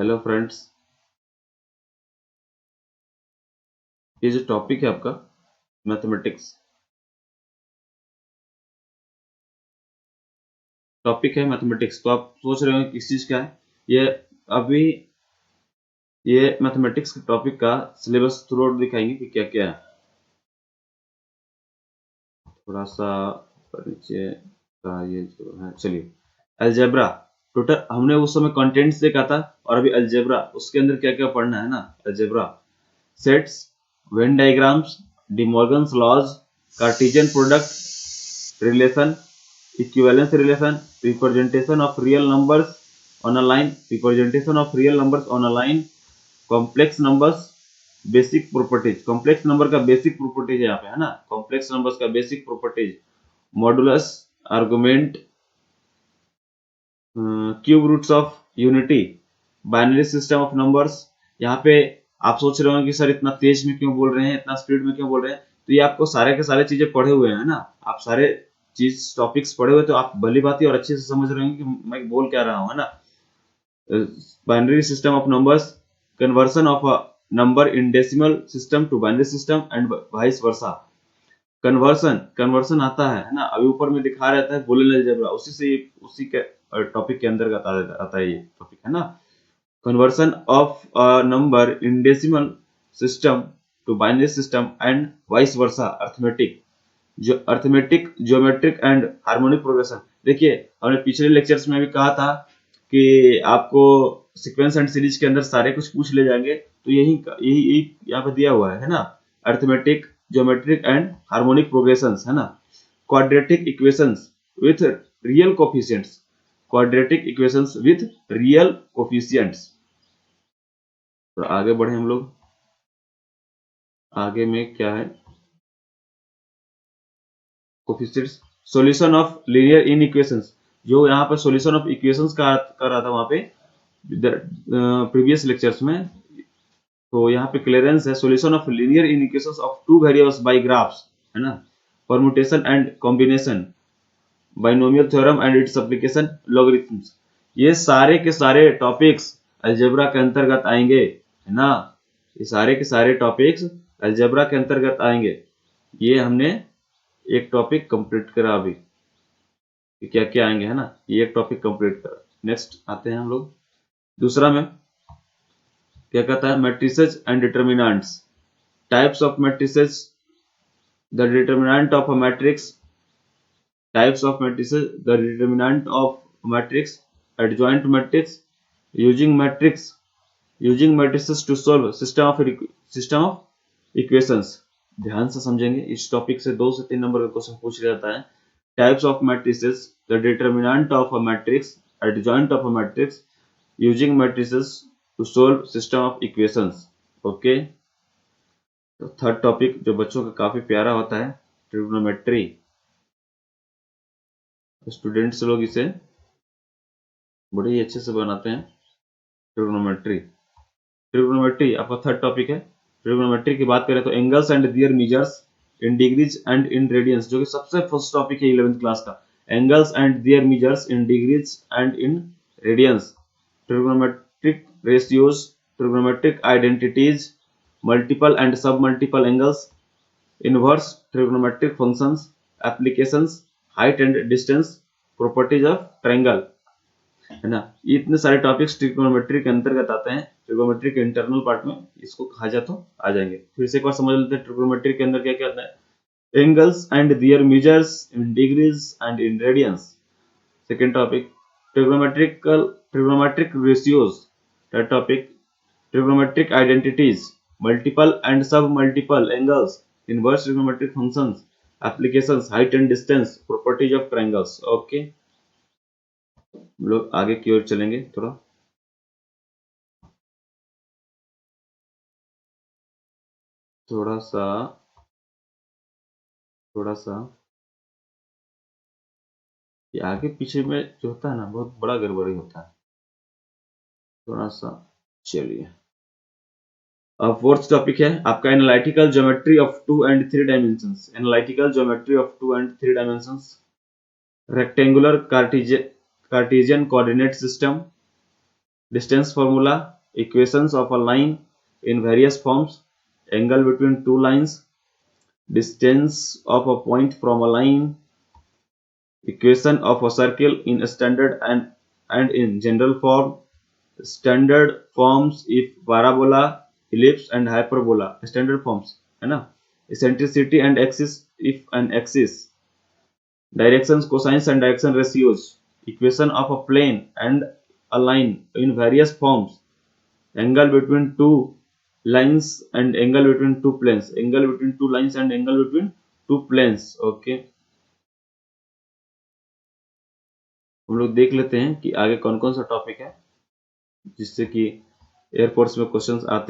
Hello friends, ये जो topic है आपका मैथमेटिक्स टॉपिक है मैथमेटिक्स। तो आप सोच रहे हो किस चीज का है ये। अभी ये मैथमेटिक्स के टॉपिक का सिलेबस थ्रू आउट दिखाएंगे कि क्या क्या है। थोड़ा सा परिचय का ये जो है, चलिए। अलजेब्रा टोटल हमने उस समय कंटेंट्स देखा था, और अभी अलजेब्रा उसके अंदर क्या क्या पढ़ना है ना। Algebra sets, Venn diagrams, De Morgan's laws, Cartesian product relation, equivalence relation, representation of real numbers on a line, representation of real numbers on a line, complex numbers, basic properties. Complex number का basic properties यहाँ पे है ना, complex numbers का basic properties, modulus, argument, cube roots of unity, binary system of numbers. यहाँ पे आप सोच रहे हो कि सर इतना तेज में क्यों बोल रहे हैं, इतना स्पीड में क्यों बोल रहे हैं। तो ये आपको सारे के सारे चीजें पढ़े हुए हैं ना, आप सारे चीज टॉपिक्स पढ़े हुए, तो आप भली भांति और अच्छे से समझ रहे हो कि मैं बोल क्या रहा हूँ, है ना। Binary system of numbers, conversion of a number in decimal system to binary system and vice versa. Conversion conversion आता है ना, अभी ऊपर में दिखा रहता है बूलियन अलजेब्रा, उसी के टॉपिक के अंदर आता है ये टॉपिक, है ना। Conversion of a number in decimal system to binary system and vice versa, arithmetic, जो arithmetic, geometric and harmonic progression. देखिए, हमने पिछले लेक्चर्स में भी कहा था कि आपको सीक्वेंस एंड सीरीज के अंदर सारे कुछ पूछ ले जाएंगे, तो यही यही यही यहाँ पे दिया हुआ है ना। Arithmetic, geometric and harmonic progressions, है ना। Quadratic equations with real coefficients, quadratic equations with real coefficients. तो आगे बढ़े हम लोग। आगे में क्या है, coefficients, solution of linear in equations. जो यहाँ पर सॉल्यूशन ऑफ इक्वेशंस का कर रहा था वहां पे प्रीवियस लेक्चर्स में, तो यहाँ पे क्लियरेंस है, solution of linear in equations of two variables by graphs, है ना। Permutation and combination, binomial theorem and its application, logarithms. ये सारे के सारे टॉपिक्स अलजेब्रा के अंतर्गत आएंगे, है ना। ये सारे के सारे टॉपिक्स अलजेब्रा के अंतर्गत आएंगे। ये हमने एक टॉपिक कंप्लीट करा अभी, क्या क्या आएंगे, है ना। ये एक टॉपिक कंप्लीट करा। नेक्स्ट आते हैं हम लोग दूसरा में। क्या कहता है, matrices and determinants, types of matrices, the determinant of a matrix, types of matrices, the determinant of matrix, adjoint matrix, using matrix, using matrices to solve system of equations. ध्यान से समझेंगे, इस टॉपिक से 2 से 3 नंबर का question पूछ जाता है। Types of matrices, the determinant of a matrix, adjoint of a matrix, using matrices to solve system of equations. Okay. तो थर्ड टॉपिक जो बच्चों का काफी प्यारा होता है, ट्रिग्नोमेट्री। स्टूडेंट्स लोग इसे बड़े ही अच्छे से बनाते हैं, ट्रिग्नोमेट्री। ट्रिग्नोमेट्री आपका थर्ड टॉपिक है। ट्रिग्नोमेट्री की बात करें तो angles and their measures in degrees and in radians, जो कि सबसे फर्स्ट टॉपिक है 11th क्लास का। Angles and their measures in degrees and in radians, trigonometric ratios, trigonometric identities, multiple and sub multiple angles, inverse trigonometric functions, applications, height and distance, properties of triangle, है ना। ये इतने सारे topics trigonometry के अंतर्गत आते हैं। ट्रिग्नोमेट्री के इंटरनल पार्ट में इसको कहा जाए तो आ जाएंगे। फिर से एक बार समझ लेते हैं ट्रिग्नोमेट्री के अंदर क्या क्या आता है। Angles and their measures in degrees and in radians. Second topic, trigonometric ratios. Third topic, trigonometric identities, multiple and sub multiple angles, inverse trigonometric functions, applications, height and distance, properties of triangles. Okay, हम लोग आगे की ओर चलेंगे थोड़ा। थोड़ा सा थोड़ा सा ये आगे पीछे में जो होता है ना, बहुत बड़ा गड़बड़ी होता है। थोड़ा सा, चलिए। अब फोर्थ टॉपिक है आपका analytical geometry of 2 and 3 dimensions. Analytical geometry of 2 and 3 dimensions, rectangular Cartesian coordinate system, distance formula, equations of a line in various forms, angle between two lines, distance of a point from a line, equation of a circle in standard and in general form, standard forms if parabola, ellipse and hyperbola, standard forms है ना, eccentricity and axis if an axis, directions, cosines and direction ratios, equation of a plane and a line in various forms, angle between two lines and angle between two planes, angle between two lines and angle between two planes. Okay हम लोग देख लेते हैं कि आगे कौन कौन सा टॉपिक है जिससे कि एयरफोर्स में क्वेश्चंस आते